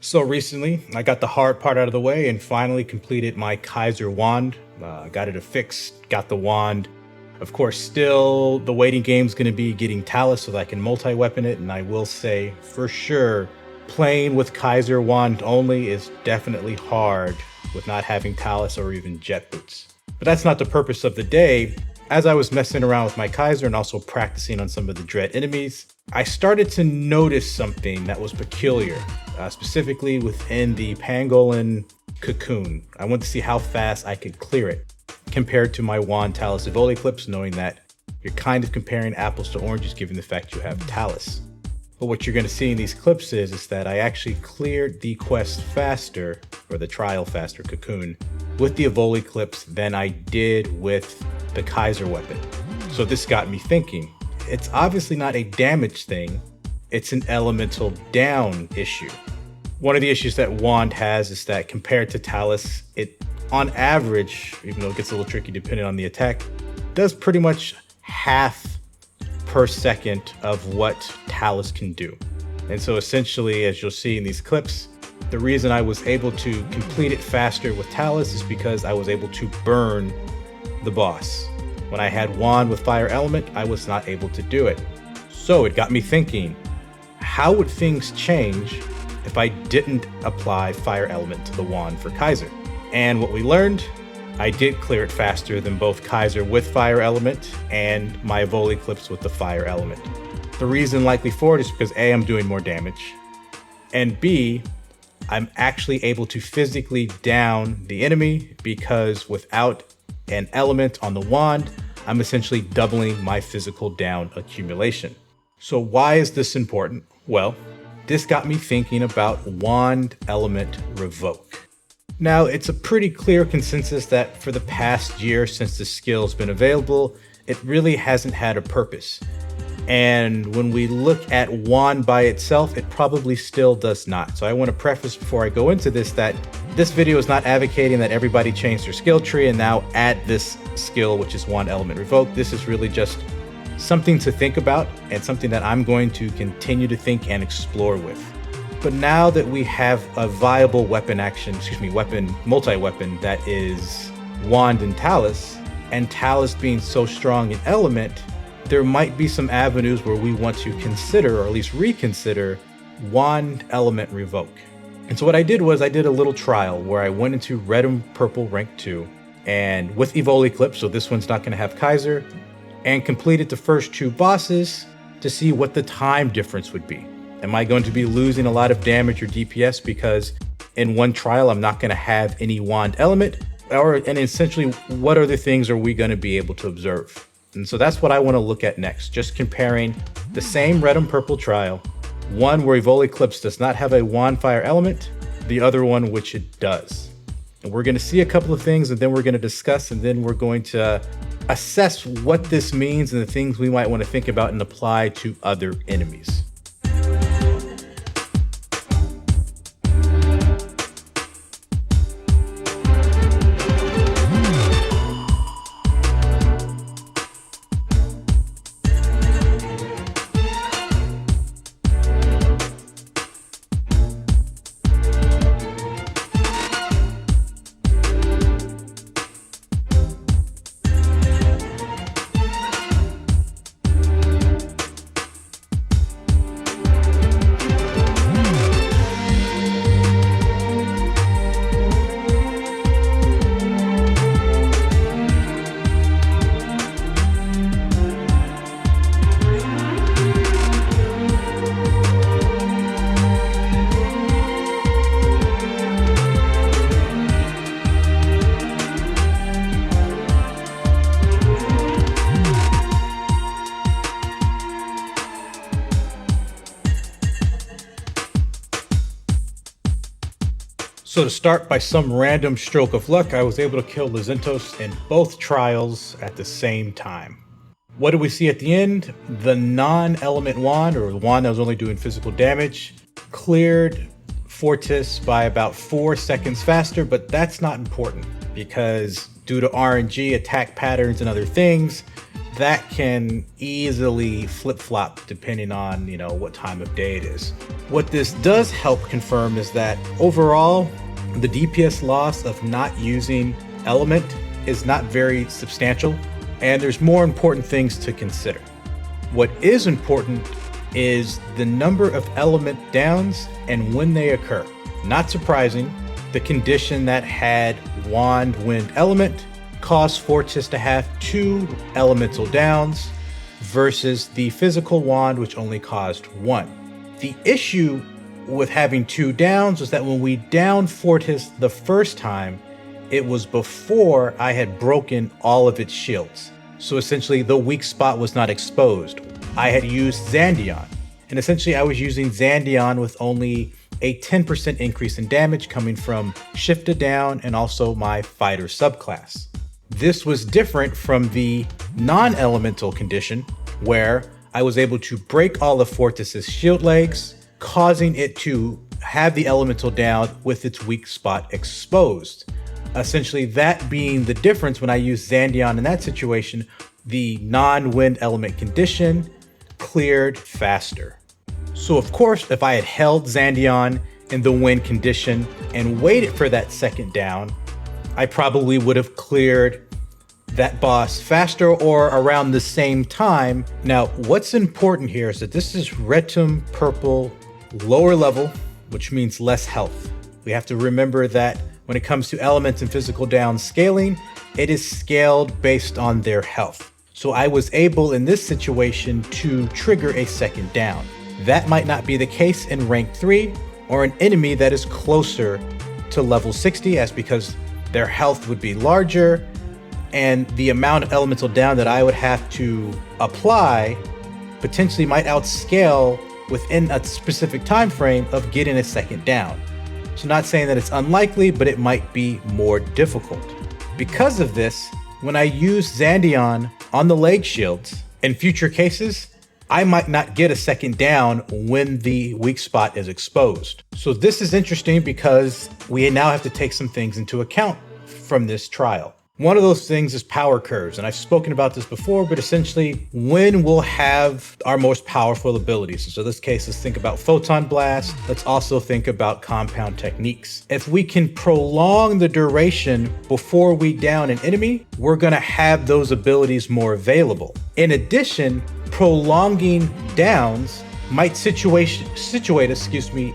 So recently, I got the hard part out of the way and finally completed my Kaiser Wand. Got it affixed, got the wand. Of course, still the waiting game's going to be getting Talis so that I can multi-weapon it, and I will say for sure, playing with Kaiser Wand only is definitely hard with not having Talis or even jet boots. But that's not the purpose of the day. As I was messing around with my Kaiser and also practicing on some of the dread enemies, I started to notice something that was peculiar, specifically within the pangolin cocoon. I wanted to see how fast I could clear it compared to my wand Talis Evoliclipse, knowing that you're kind of comparing apples to oranges given the fact you have Talis. But what you're going to see in these clips is that I actually cleared the quest faster, or the trial faster cocoon, with the Evoliclipse than I did with the Kaiser weapon. So this got me thinking, it's obviously not a damage thing, it's an elemental down issue. One of the issues that Wand has is that compared to Talis, it on average, even though it gets a little tricky depending on the attack, does pretty much half per second of what Talis can do. And so essentially, as you'll see in these clips, the reason I was able to complete it faster with Talis is because I was able to burn the boss. When I had Wand with Fire Element, I was not able to do it. So it got me thinking, how would things change if I didn't apply Fire Element to the Wand for Kaiser? And what we learned, I did clear it faster than both Kaiser with Fire Element and my Evoliclipse with the Fire Element. The reason likely for it is because A, I'm doing more damage, and B, I'm actually able to physically down the enemy because without an element on the wand, I'm essentially doubling my physical down accumulation. So why is this important? Well, this got me thinking about Wand Element Revoke. Now, it's a pretty clear consensus that for the past year since the skill's been available, it really hasn't had a purpose. And when we look at Wand by itself, it probably still does not. So I want to preface before I go into this that this video is not advocating that everybody change their skill tree and now add this skill, which is Wand Element Revoke. This is really just something to think about and something that I'm going to continue to think and explore with. But now that we have a viable weapon multi-weapon that is Wand and Talis being so strong in element, there might be some avenues where we want to consider, or at least reconsider, Wand Element Revoke. And so what I did was I did a little trial where I went into Retem Purple Rank 2 and with Evoliclipse, so this one's not going to have Kaiser, and completed the first two bosses to see what the time difference would be. Am I going to be losing a lot of damage or DPS because in one trial I'm not going to have any Wand Element? And essentially, what other things are we going to be able to observe? And so that's what I want to look at next, just comparing the same Retem Purple trial, one where Evoliclipse does not have a Wand Fire Element, the other one which it does. And we're going to see a couple of things and then we're going to discuss and then we're going to assess what this means and the things we might want to think about and apply to other enemies. So to start, by some random stroke of luck, I was able to kill Lizentos in both trials at the same time. What do we see at the end? The non-element wand, or the wand that was only doing physical damage, cleared Fortis by about 4 seconds faster, but that's not important because due to RNG, attack patterns, and other things, that can easily flip-flop depending on, what time of day it is. What this does help confirm is that overall, the DPS loss of not using element is not very substantial, and there's more important things to consider. What is important is the number of element downs and when they occur. Not surprising, the condition that had Wand Wind Element caused Fortis to have 2 elemental downs versus the physical wand, which only caused 1. The issue with having 2 downs was that when we downed Fortis the first time, it was before I had broken all of its shields. So essentially the weak spot was not exposed. I had used Xandion, and essentially I was using Xandion with only a 10% increase in damage coming from Shifta down and also my fighter subclass. This was different from the non-elemental condition where I was able to break all of Fortis's shield legs, causing it to have the elemental down with its weak spot exposed. Essentially that being the difference when I used Xandion in that situation, the non-wind element condition cleared faster. So of course, if I had held Xandion in the wind condition and waited for that second down, I probably would have cleared that boss faster or around the same time. Now, what's important here is that this is Retem purple lower level, which means less health. We have to remember that when it comes to elements and physical down scaling, it is scaled based on their health. So I was able in this situation to trigger a second down. That might not be the case in rank 3 or an enemy that is closer to level 60, as because their health would be larger and the amount of elemental down that I would have to apply potentially might outscale within a specific time frame of getting a second down. So not saying that it's unlikely, but it might be more difficult. Because of this, when I use Xandion on the leg shields, in future cases, I might not get a second down when the weak spot is exposed. So this is interesting because we now have to take some things into account from this trial. One of those things is power curves, and I've spoken about this before, but essentially when we'll have our most powerful abilities. So in this case, let's think about Photon Blast. Let's also think about compound techniques. If we can prolong the duration before we down an enemy, we're gonna have those abilities more available. In addition, prolonging downs might situate us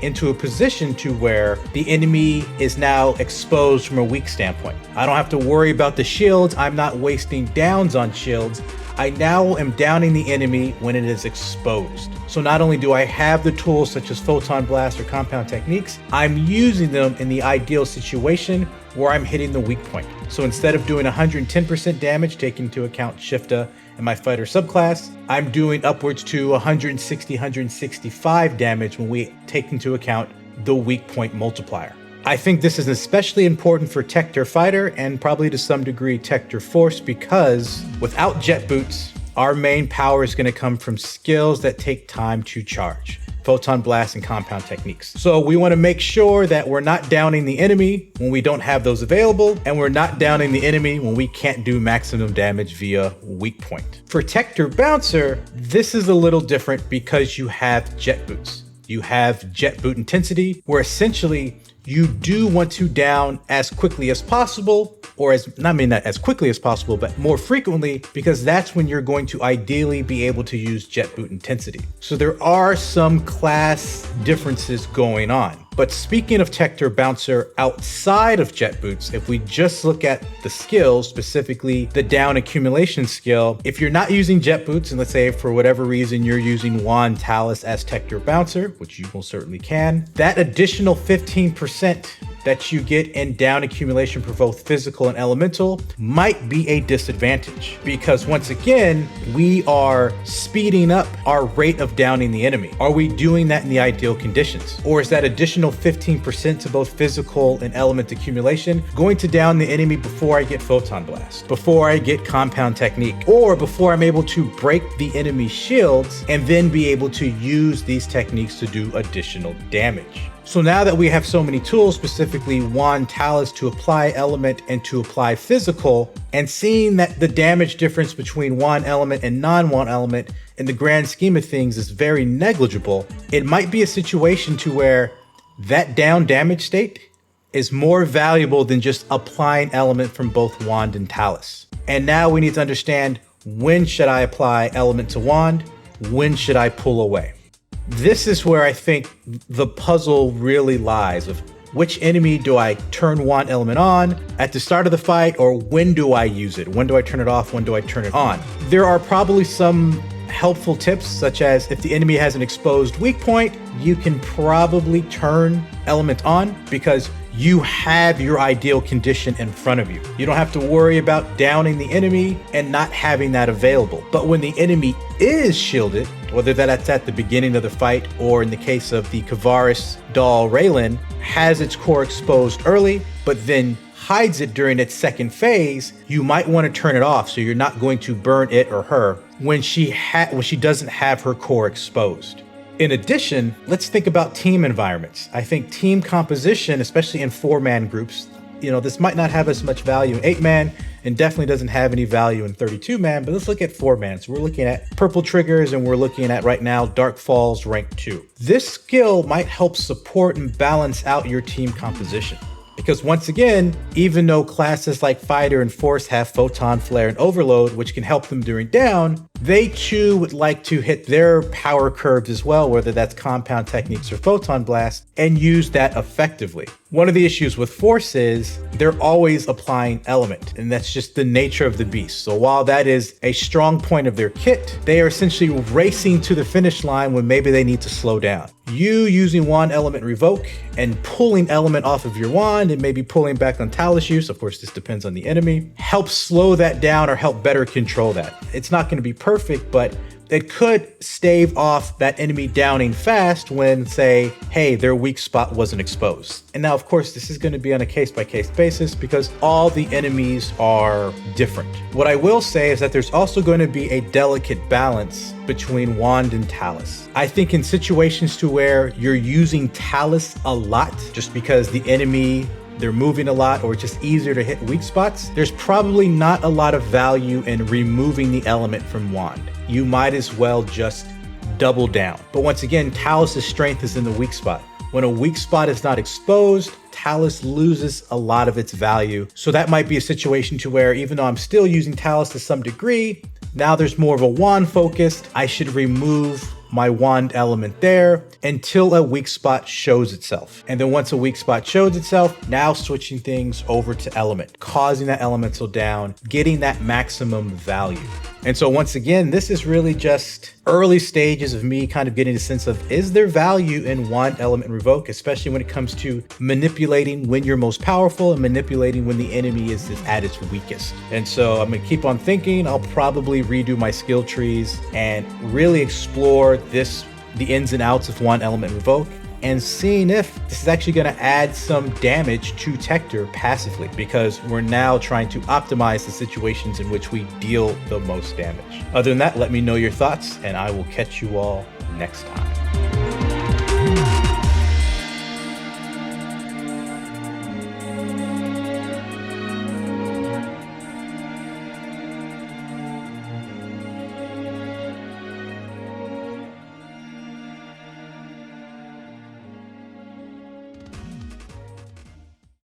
into a position to where the enemy is now exposed from a weak standpoint. I don't have to worry about the shields. I'm not wasting downs on shields. I now am downing the enemy when it is exposed. So not only do I have the tools such as Photon Blast or compound techniques, I'm using them in the ideal situation where I'm hitting the weak point. So instead of doing 110% damage, taking into account Shifta and my fighter subclass, I'm doing upwards to 160, 165 damage when we take into account the weak point multiplier. I think this is especially important for Techter Fighter and probably to some degree Techter Force, because without jet boots, our main power is going to come from skills that take time to charge. Photon Blast and compound techniques. So we want to make sure that we're not downing the enemy when we don't have those available, and we're not downing the enemy when we can't do maximum damage via weak point. For Techter Bouncer, this is a little different because you have jet boots. You have jet boot intensity, where essentially you do want to down as quickly as possible, or not as quickly as possible, but more frequently, because that's when you're going to ideally be able to use jet boot intensity. So there are some class differences going on. But speaking of Techter Bouncer outside of jet boots, if we just look at the skills, specifically the down accumulation skill, if you're not using jet boots, and let's say for whatever reason you're using Wand Talis as Techter Bouncer, which you most certainly can, that additional 15% that you get in down accumulation for both physical and elemental might be a disadvantage, because once again, we are speeding up our rate of downing the enemy. Are we doing that in the ideal conditions? Or is that additional 15% to both physical and element accumulation going to down the enemy before I get Photon Blast, before I get compound technique, or before I'm able to break the enemy shields and then be able to use these techniques to do additional damage? So now that we have so many tools, specifically Wand Talis to apply element and to apply physical, and seeing that the damage difference between Wand Element and non-Wand Element in the grand scheme of things is very negligible, it might be a situation to where that down damage state is more valuable than just applying element from both Wand and Talis. And now we need to understand, when should I apply element to Wand? When should I pull away? This is where I think the puzzle really lies, of which enemy do I turn Wand Element on at the start of the fight, or when do I use it? When do I turn it off? When do I turn it on? There are probably some helpful tips, such as if the enemy has an exposed weak point, you can probably turn element on because you have your ideal condition in front of you. You don't have to worry about downing the enemy and not having that available. But when the enemy is shielded, whether that's at the beginning of the fight or in the case of the Kavaris doll Raylan, has its core exposed early, but then hides it during its second phase, you might want to turn it off so you're not going to burn it or her when she doesn't have her core exposed. In addition, let's think about team environments. I think team composition, especially in 4-man groups, this might not have as much value in 8-man and definitely doesn't have any value in 32-man, but let's look at 4-man. So we're looking at purple triggers and we're looking at right now Dark Falls rank 2. This skill might help support and balance out your team composition. Because once again, even though classes like Fighter and Force have Photon, Flare, and Overload, which can help them during down, they too would like to hit their power curves as well, whether that's compound techniques or Photon Blast, and use that effectively. One of the issues with Force is they're always applying element, and that's just the nature of the beast. So while that is a strong point of their kit, they are essentially racing to the finish line when maybe they need to slow down. You using Wand Element Revoke and pulling element off of your wand and maybe pulling back on Talis use, of course this depends on the enemy, helps slow that down or help better control that. It's not going to be perfect, but it could stave off that enemy downing fast when, say, hey, their weak spot wasn't exposed. And now, of course, this is going to be on a case-by-case basis because all the enemies are different. What I will say is that there's also going to be a delicate balance between Wand and Talis. I think in situations to where you're using Talis a lot just because the enemy, they're moving a lot or it's just easier to hit weak spots, there's probably not a lot of value in removing the element from Wand. You might as well just double down. But once again, Talis' strength is in the weak spot. When a weak spot is not exposed, Talis loses a lot of its value. So that might be a situation to where even though I'm still using Talis to some degree, now there's more of a wand focused, I should remove my wand element there until a weak spot shows itself. And then once a weak spot shows itself, now switching things over to element, causing that elemental down, getting that maximum value. And so once again, this is really just early stages of me kind of getting a sense of, is there value in Wand Element Revoke, especially when it comes to manipulating when you're most powerful and manipulating when the enemy is at its weakest. And so I'm gonna keep on thinking. I'll probably redo my skill trees and really explore the ins and outs of Wand Element Revoke and seeing if this is actually going to add some damage to Techter passively, because we're now trying to optimize the situations in which we deal the most damage. Other than that, let me know your thoughts and I will catch you all next time.